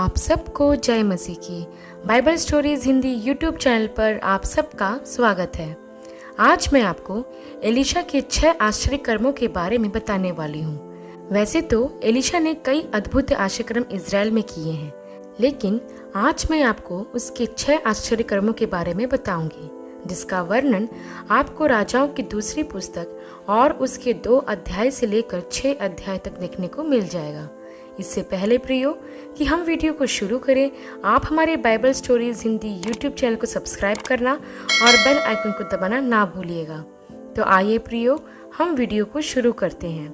आप सबको जय मसीह की Bible stories Hindi YouTube channel पर आप सबका स्वागत है। आज मैं आपको एलिशा के 6 आश्चर्य कर्मों के बारे में बताने वाली हूँ। वैसे तो एलिशा ने कई अद्भुत आश्चर्य कर्म इजराइल में किए हैं, लेकिन आज मैं आपको उसके 6 आश्चर्य कर्मों के बारे में बताऊंगी, जिसका वर्णन आपको राजाओं की दूसरी पुस्तक और उसके 2 अध्याय से लेकर 6 अध्याय तक देखने को मिल जाएगा। इससे पहले प्रियो कि हम वीडियो को शुरू करें, आप हमारे Bible stories Hindi YouTube channel को सब्सक्राइब करना और बेल आइकन को दबाना ना भूलिएगा। तो आइए प्रियो, हम वीडियो को शुरू करते हैं।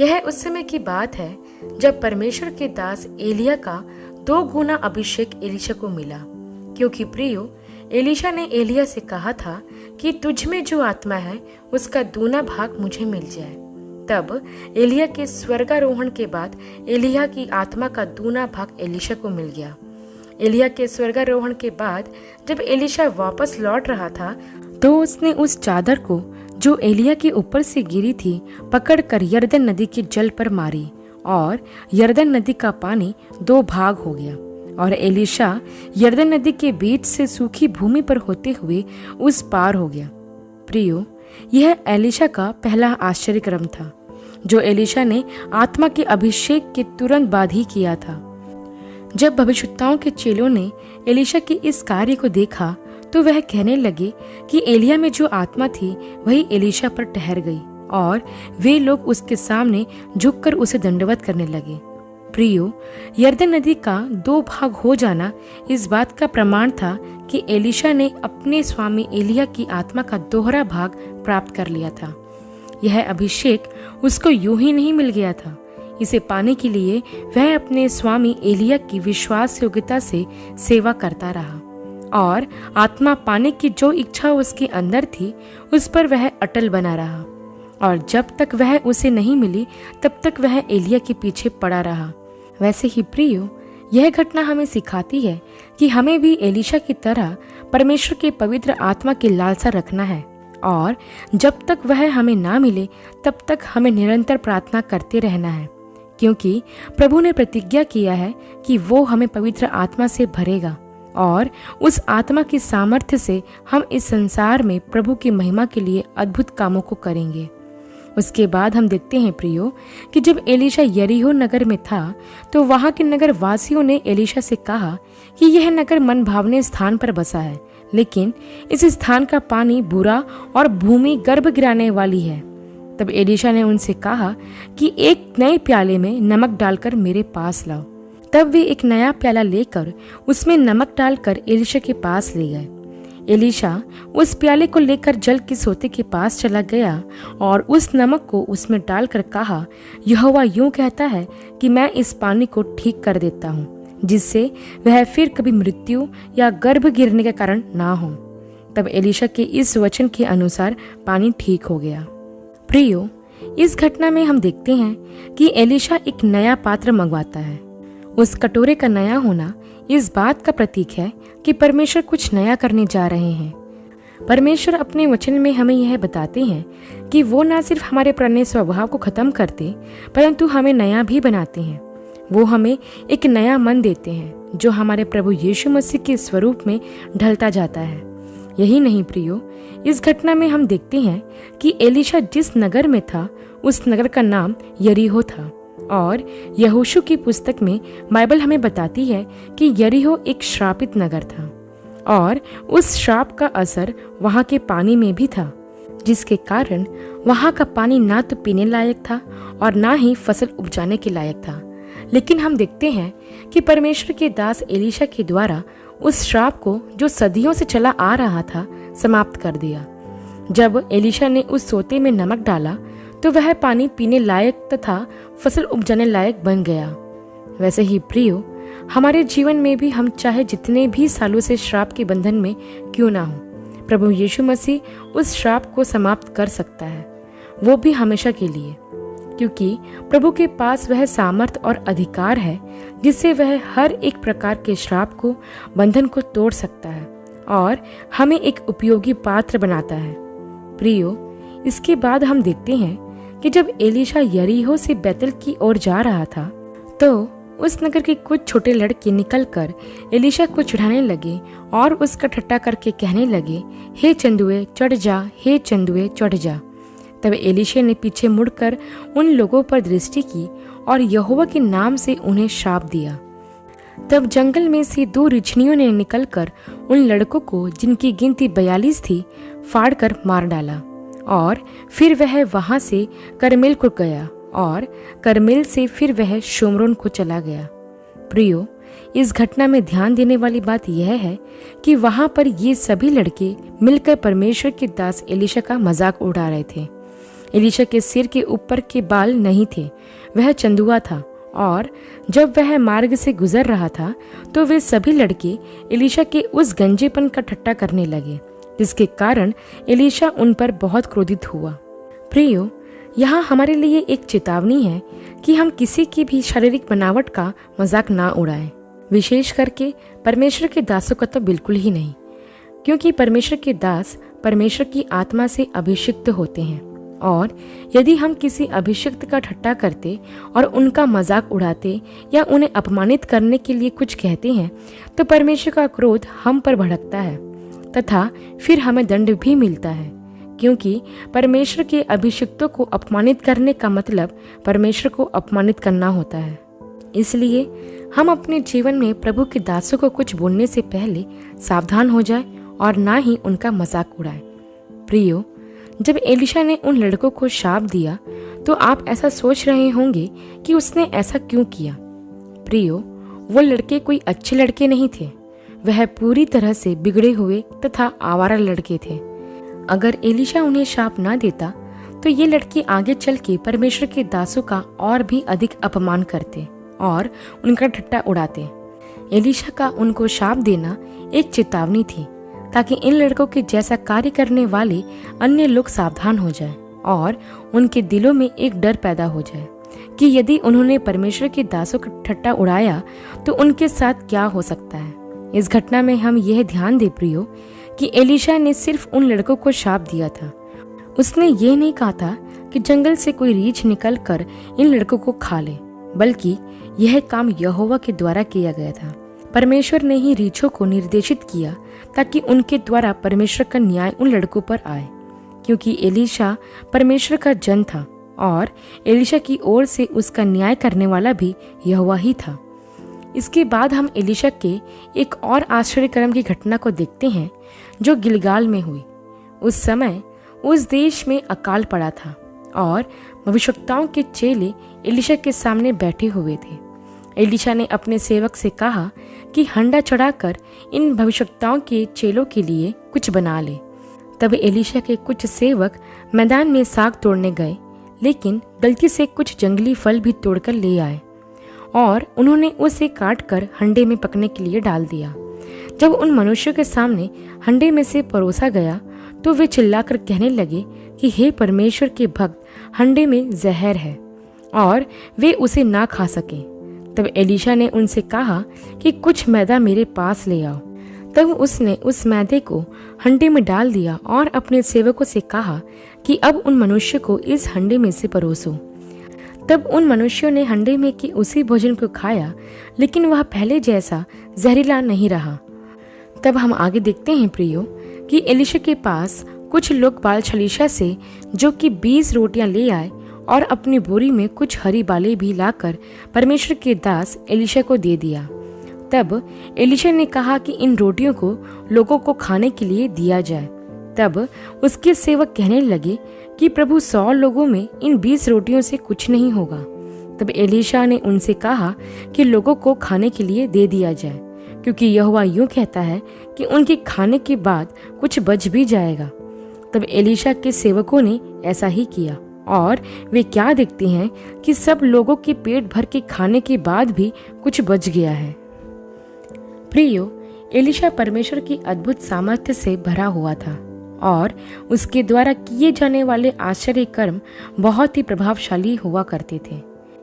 यह उस समय की बात है जब परमेश्वर के दास एलिया का 2 गुना अभिषेक एलिशा को मिला, क्योंकि प्रियो एलिशा ने एलिया से कहा था कि तुझ में जो आत्मा है उसका दूना भाग मुझे मिल जाए। तब एलिया के स्वर्गारोहण के बाद एलिया की आत्मा का दूना भाग एलिशा को मिल गया। एलिया के स्वर्गारोहण के बाद जब एलिशा वापस लौट रहा था तो उसने उस चादर को जो एलिया के ऊपर से गिरी थी पकड़कर यरदन नदी के जल पर मारी और यरदन नदी का पानी 2 भाग हो गया और एलिशा यरदन नदी के बीच से सूखी भूमि पर होते हुए उस पार हो गया। प्रियो, यह एलिशा का पहला आश्चर्य कर्म था जो एलिशा ने आत्मा के अभिषेक के तुरंत बाद ही किया था। जब भविष्यवक्ताओं के चेलों ने एलिशा के इस कार्य को देखा तो वह कहने लगे कि एलिया में जो आत्मा थी वही एलिशा पर ठहर गई, और वे लोग उसके सामने झुककर उसे दंडवत करने लगे। प्रियो, यरदन नदी का 2 भाग हो जाना इस बात का प्रमाण था कि एलिशा ने अपने स्वामी एलिया की आत्मा का दोहरा भाग प्राप्त कर लिया था। यह अभिषेक उसको यूं ही नहीं मिल गया था। इसे पाने के लिए वह अपने स्वामी एलिया की विश्वास योग्यता से सेवा करता रहा और आत्मा पाने की जो इच्छा उसके अंदर थी उस पर वह अटल बना रहा, और जब तक वह उसे नहीं मिली तब तक वह एलिया के पीछे पड़ा रहा। वैसे ही प्रियो, यह घटना हमें सिखाती है कि हमें भी एलिशा की तरह परमेश्वर के पवित्र आत्मा की लालसा रखना है, और जब तक वह हमें ना मिले तब तक हमें निरंतर प्रार्थना करते रहना है, क्योंकि प्रभु ने प्रतिज्ञा किया है कि वो हमें पवित्र आत्मा से भरेगा और उस आत्मा की सामर्थ्य से हम इस संसार में प्रभु की महिमा के लिए अद्भुत कामों को करेंगे। उसके बाद हम देखते हैं प्रियो कि जब एलिशा यरीहो नगर में था तो वहां के नगर वासियों ने एलिशा से कहा कि यह नगर मन भावने स्थान पर बसा है, लेकिन इस स्थान का पानी बुरा और भूमि गर्भ गिराने वाली है। तब एलिशा ने उनसे कहा कि एक नए प्याले में नमक डालकर मेरे पास लाओ। तब वे एक नया प्याला लेकर उसमें नमक डालकर एलिशा के पास ले गए। एलिशा उस प्याले को लेकर जल के सोते के पास चला गया और उस नमक को उसमें डालकर कहा, यहोवा यूं कहता है कि मैं इस पानी को ठीक कर देता हूँ, जिससे वह फिर कभी मृत्यु या गर्भ गिरने का कारण ना हो। तब एलिशा के इस वचन के अनुसार पानी ठीक हो गया। प्रियो, इस घटना में हम देखते हैं कि एलिशा एक नया पात्र मंगवाता है। उस कटोरे का नया होना इस बात का प्रतीक है कि परमेश्वर कुछ नया करने जा रहे हैं। परमेश्वर अपने वचन में हमें यह बताते हैं कि वो न सिर्फ हमारे पुराने स्वभाव को खत्म करते, परंतु हमें नया भी बनाते हैं। वो हमें एक नया मन देते हैं जो हमारे प्रभु यीशु मसीह के स्वरूप में ढलता जाता है। यही नहीं प्रियो, इस घटना में हम देखते हैं कि एलिशा जिस नगर में था उस नगर का नाम यरीहो था, और यहोशू की पुस्तक में बाइबल हमें बताती है कि यरीहो एक श्रापित नगर था और उस श्राप का असर वहां के पानी में भी था, जिसके कारण वहां का पानी ना तो पीने लायक था और ना ही फसल उपजाने के लायक था। लेकिन हम देखते हैं कि परमेश्वर के दास एलिशा के द्वारा उस श्राप को जो सदियों से चला आ रहा था समाप्त कर दिया। जब एलिशा ने उस सोते में नमक डाला तो वह पानी पीने लायक तथा फसल उपजाने लायक बन गया। वैसे ही प्रियो, हमारे जीवन में भी हम चाहे जितने भी सालों से श्राप के बंधन में क्यों ना हो, प्रभु यीशु मसीह उस श्राप को समाप्त कर सकता है, वो भी हमेशा के लिए, क्योंकि प्रभु के पास वह सामर्थ और अधिकार है जिससे वह हर एक प्रकार के श्राप को, बंधन को तोड़ सकता है और हमें एक उपयोगी पात्र बनाता है। प्रियो, इसके बाद हम देखते हैं कि जब एलिशा यरीहो से बैतल की ओर जा रहा था तो उस नगर के कुछ छोटे लड़के निकलकर एलीशा को चिढ़ाने लगे और उसका ठट्टा करके कहने लगे, हे चंदुए चढ़ जा, हे चंदुए चढ़ जा। तब एलीशा ने पीछे मुड़कर उन लोगों पर दृष्टि की और यहोवा के नाम से उन्हें श्राप दिया। तब जंगल में से 2 रिछनियों ने निकलकर उन लड़कों को, जिनकी गिनती 42 थी, फाड़कर मार डाला। और फिर वह वहां से करमेल को गया और करमेल से फिर वह शोमरोन को चला गया। प्रियो, इस घटना में ध्यान देने वाली बात यह है कि वहां पर ये सभी लड़के मिलकर परमेश्वर के दास एलीशा का मजाक उड़ा रहे थे। एलीशा के सिर के ऊपर के बाल नहीं थे, वह चंदुआ था, और जब वह मार्ग से गुजर रहा था तो वे सभी लड़के एलीशा के उस गंजेपन का ठट्टा करने लगे, जिसके कारण एलीशा उन पर बहुत क्रोधित हुआ। प्रियो, यहाँ हमारे लिए एक चेतावनी है कि हम किसी की भी शारीरिक बनावट का मजाक ना उड़ाएं, विशेष करके परमेश्वर के दासों का तो बिल्कुल ही नहीं, क्योंकि परमेश्वर के दास परमेश्वर की आत्मा से अभिषिक्त होते हैं। और यदि हम किसी अभिषिक्त का ठट्टा करते और उनका मजाक उड़ाते या उन्हें अपमानित करने के लिए कुछ कहते हैं, तो परमेश्वर का क्रोध हम पर भड़कता है तथा फिर हमें दंड भी मिलता है, क्योंकि परमेश्वर के अभिषिक्तों को अपमानित करने का मतलब परमेश्वर को अपमानित करना होता है। इसलिए हम अपने जीवन में प्रभु के दासों को कुछ बोलने से पहले सावधान हो जाए और ना ही उनका मजाक उड़ाए। प्रियो, जब एलीशा ने उन लड़कों को शाप दिया तो आप ऐसा सोच रहे होंगे कि उसने ऐसा क्यों किया। प्रियो, वो लड़के कोई अच्छे लड़के नहीं थे, वह पूरी तरह से बिगड़े हुए तथा आवारा लड़के थे। अगर एलीशा उन्हें शाप ना देता तो ये लड़के आगे चल के परमेश्वर के दासों का और भी अधिक अपमान करते और उनका ठट्टा उड़ाते। एलीशा का उनको शाप देना एक चेतावनी थी, ताकि इन लड़कों के जैसा कार्य करने वाले अन्य लोग सावधान हो जाएं और उनके दिलों में एक डर पैदा हो जाए कि यदि उन्होंने परमेश्वर के दासों का ठट्टा उड़ाया तो उनके साथ क्या हो सकता है। इस घटना में हम यह ध्यान दे प्रियो कि एलीशा ने सिर्फ उन लड़कों को शाप दिया था। उसने ये नहीं कहा था कि जंगल से कोई रीछ निकल कर इन लड़कों को खा ले, बल्कि यह काम यहोवा के द्वारा किया गया था। परमेश्वर ने ही रीछों को निर्देशित किया ताकि उनके द्वारा परमेश्वर का न्याय उन लड़कों पर आए, क्योंकि एलीशा परमेश्वर का जन था और एलीशा की ओर से उसका न्याय करने वाला भी यहोवा ही था। इसके बाद हम एलीशा के एक और आश्चर्यकर्म की घटना को देखते हैं जो गिलगाल में हुई। उस समय उस देश में अकाल पड़ा था और भविष्यवक्ताओं के चेले एलीशा के सामने बैठे हुए थे। एलीशा ने अपने सेवक से कहा कि हंडा चढ़ाकर इन भविष्यवक्ताओं के चेलों के लिए कुछ बना ले। तब एलीशा के कुछ सेवक मैदान में साग तोड़ने गए, लेकिन गलती से कुछ जंगली फल भी तोड़कर ले आए और उन्होंने उसे काटकर हंडे में पकने के लिए डाल दिया। जब उन मनुष्यों के सामने हंडे में से परोसा गया तो वे चिल्लाकर कहने लगे कि हे परमेश्वर के भक्त, हंडे में जहर है और वे उसे ना खा सके। तब एलीशा ने उनसे कहा कि कुछ मैदा मेरे पास ले आओ। तब उसने उस मैदे को हंडे में डाल दिया और अपने सेवकों से कहा कि अब उन मनुष्य को इस हंडे में से परोसो। तब उन मनुष्यों ने हंडे में की उसी भोजन को खाया, लेकिन वह पहले जैसा जहरीला नहीं रहा। तब हम आगे देखते हैं प्रियो कि एलीशा के पास कुछ लोग बाल छलीशा से जो कि 20 रोटियां ले आए और अपनी बोरी में कुछ हरी बालें भी लाकर परमेश्वर के दास एलीशा को दे दिया। तब एलीशा ने कहा कि इन रोटियों को लोगों को खाने के लिए दिया जाए। तब उसके सेवक कहने लगे कि प्रभु 100 लोगों में इन 20 रोटियों से कुछ नहीं होगा। तब एलीशा ने उनसे कहा कि लोगों को खाने के लिए दे दिया जाए, क्योंकि यहोवा यूं कहता है कि उनके खाने के बाद कुछ बच भी जाएगा। तब एलीशा के सेवकों ने ऐसा ही किया और वे क्या देखते हैं कि सब लोगों के पेट भर के खाने के बाद भी कुछ बच गया है। प्रियो, एलीशा परमेश्वर की अद्भुत सामर्थ्य से भरा हुआ था और उसके द्वारा किए जाने वाले आश्चर्य कर्म बहुत ही प्रभावशाली हुआ करते थे।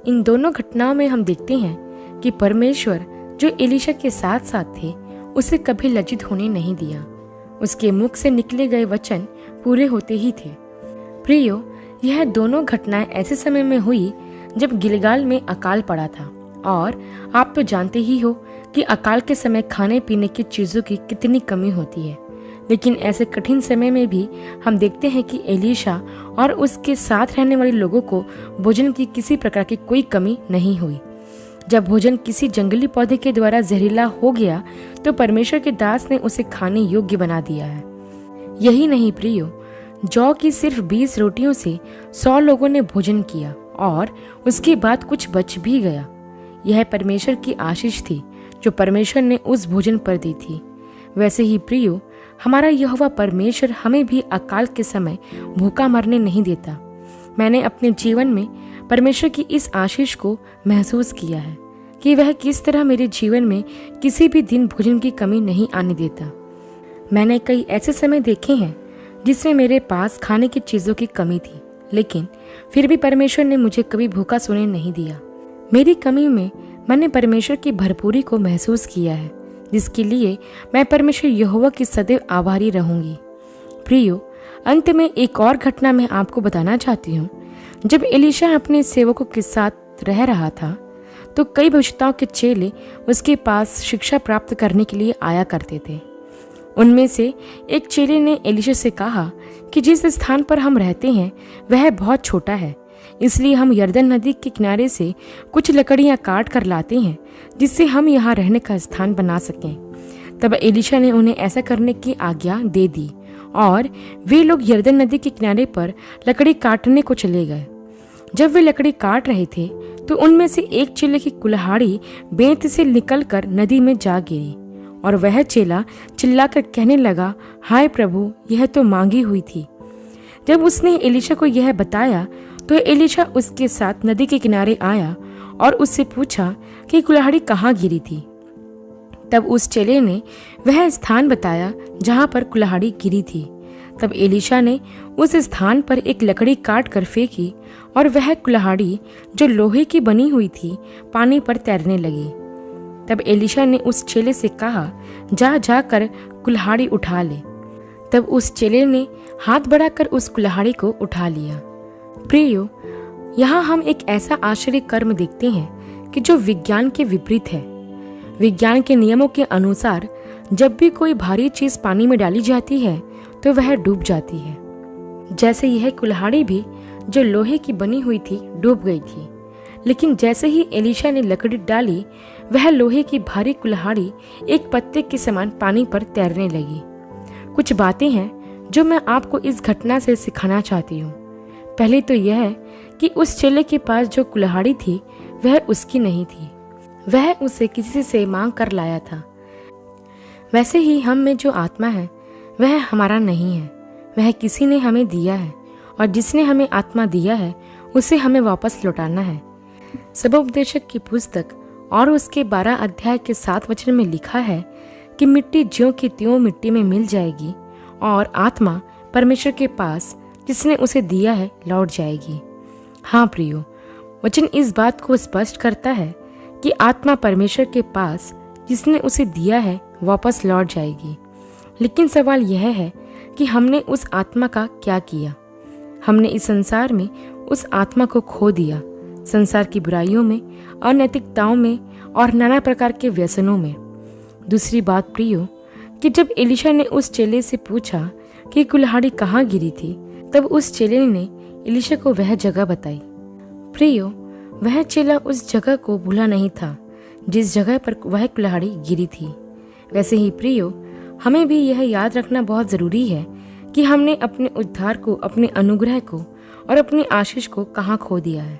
इन दोनों घटनाओं में हम देखते हैं कि परमेश्वर जो एलीशा के साथ साथ थे उसे कभी लज्जित होने नहीं दिया। उसके मुख से निकले गए वचन पूरे होते ही थे। प्रियो, यह दोनों घटनाएं ऐसे समय में हुई जब गिलगाल में अकाल पड़ा था और आप तो जानते ही हो कि अकाल के समय खाने पीने की चीज़ों की कितनी कमी होती है। लेकिन ऐसे कठिन समय में भी हम देखते हैं कि एलीशा और उसके साथ रहने वाले लोगों को भोजन की किसी प्रकार की कोई कमी नहीं हुई। जब भोजन किसी जंगली पौधे के द्वारा जहरीला हो गया तो परमेश्वर के दास ने उसे खाने योग्य बना दिया है। यही नहीं प्रियो, जौ की सिर्फ 20 रोटियों से 100 लोगों ने भोजन किया और उसके बाद कुछ बच भी गया। यह परमेश्वर की आशीष थी जो परमेश्वर ने उस भोजन पर दी थी। वैसे ही प्रियो, हमारा यहोवा परमेश्वर हमें भी अकाल के समय भूखा मरने नहीं देता। मैंने अपने जीवन में परमेश्वर की इस आशीष को महसूस किया है कि वह किस तरह मेरे जीवन में किसी भी दिन भोजन की कमी नहीं आने देता। मैंने कई ऐसे समय देखे हैं जिसमें मेरे पास खाने की चीज़ों की कमी थी, लेकिन फिर भी परमेश्वर ने मुझे कभी भूखा सोने नहीं दिया। मेरी कमी में मैंने परमेश्वर की भरपूरी को महसूस किया है, जिसके लिए मैं परमेश्वर यहोवा की सदैव आभारी रहूंगी। प्रियो, अंत में एक और घटना मैं आपको बताना चाहती हूँ। जब एलीशा अपने सेवकों के साथ रह रहा था तो कई भविष्यताओं के चेले उसके पास शिक्षा प्राप्त करने के लिए आया करते थे। उनमें से एक चेले ने एलीशा से कहा कि जिस स्थान पर हम रहते हैं वह बहुत छोटा है, इसलिए हम यरदन नदी के किनारे से कुछ लकड़ियां काट कर लाते हैं जिससे हम यहाँ रहने का स्थान बना सकें। तब एलीशा ने उन्हें ऐसा करने की आज्ञा दे दी और वे लोग यरदन नदी के किनारे पर लकड़ी काटने को चले गए। जब वे लकड़ी काट रहे थे तो उनमें से एक चेले की कुल्हाड़ी बेंत से निकलकर नदी में जा गिरी और वह चेला चिल्लाकर कहने लगा, हाय प्रभु, यह तो मांगी हुई थी। जब उसने एलीशा को यह बताया तो एलीशा उसके साथ नदी के किनारे आया और उससे पूछा कि कुल्हाड़ी कहाँ गिरी थी। तब उस चेले ने वह स्थान बताया जहाँ पर कुल्हाड़ी गिरी थी। तब एलीशा ने उस स्थान पर एक लकड़ी काट कर फेंकी और वह कुल्हाड़ी जो लोहे की बनी हुई थी पानी पर तैरने लगी। तब एलीशा ने उस चेले से कहा, जा जाकर कुल्हाड़ी उठा ले। तब उस चेले ने हाथ बढ़ाकर उस कुल्हाड़ी को उठा लिया। प्रियो, यहाँ हम एक ऐसा आश्चर्य कर्म देखते हैं कि जो विज्ञान के विपरीत है। विज्ञान के नियमों के अनुसार जब भी कोई भारी चीज पानी में डाली जाती है तो वह डूब जाती है। जैसे यह कुल्हाड़ी भी जो लोहे की बनी हुई थी डूब गई थी, लेकिन जैसे ही एलीशा ने लकड़ी डाली वह लोहे की भारी कुल्हाड़ी एक पत्ते के समान पानी पर तैरने लगी। कुछ बातें हैं जो मैं आपको इस घटना से सिखाना चाहती हूँ। पहले तो यह है कि उस चेले के पास जो कुल्हाड़ी थी वह उसकी नहीं थी, वह उसे किसी से मांग कर लाया था। वैसे ही हम में जो आत्मा है वह हमारा नहीं है, वह किसी ने हमें दिया है और जिसने हमें आत्मा दिया है उसे हमें वापस लौटाना है। सबोपदेशक की पुस्तक और उसके 12 अध्याय के 7 वचन में लिखा है कि मिट्टी ज्यों की त्यों मिट्टी में मिल जाएगी और आत्मा परमेश्वर के पास जिसने उसे दिया है लौट जाएगी। हाँ प्रियो, वचन इस बात को स्पष्ट करता है कि आत्मा परमेश्वर के पास जिसने उसे दिया है वापस लौट जाएगी। लेकिन सवाल यह है कि हमने उस आत्मा का क्या किया। हमने इस संसार में उस आत्मा को खो दिया, संसार की बुराइयों में, अनैतिकताओं में और नाना प्रकार के व्यसनों में। दूसरी बात प्रियो, कि जब एलीशा ने उस चेले से पूछा कि कुल्हाड़ी कहाँ गिरी थी, तब उस चेले ने एलीशा को वह जगह बताई। प्रियो, वह चेला उस जगह को भूला नहीं था जिस जगह पर वह कुल्हाड़ी गिरी थी। वैसे ही प्रियो, हमें भी यह याद रखना बहुत जरूरी है कि हमने अपने उद्धार को, अपने अनुग्रह को और अपनी आशीष को कहाँ खो दिया है।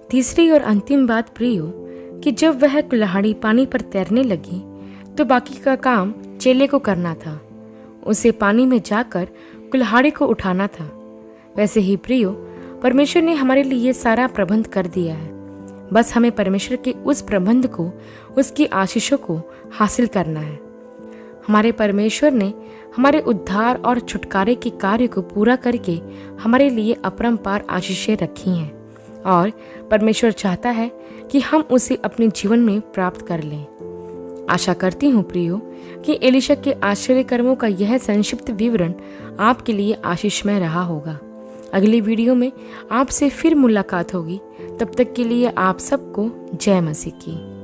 तीसरी और अंतिम बात प्रियो, कि जब वह कुल्हाड़ी पानी पर तैरने लगी तो बाकी का काम चेले को करना था। उसे पानी में जाकर कुल्हाड़ी को उठाना था। वैसे ही प्रियो, परमेश्वर ने हमारे लिए सारा प्रबंध कर दिया है। बस हमें परमेश्वर के उस प्रबंध को, उसकी आशीषों को हासिल करना है। हमारे परमेश्वर ने हमारे उद्धार और छुटकारे के कार्य को पूरा करके हमारे लिए अपरंपार आशीषें रखी हैं और परमेश्वर चाहता है कि हम उसे अपने जीवन में प्राप्त कर लें। आशा करती हूँ प्रियो कि एलीशा के आश्चर्य कर्मों का यह संक्षिप्त विवरण आपके लिए आशीषमय रहा होगा। अगली वीडियो में आपसे फिर मुलाकात होगी। तब तक के लिए आप सबको जय मसीह की।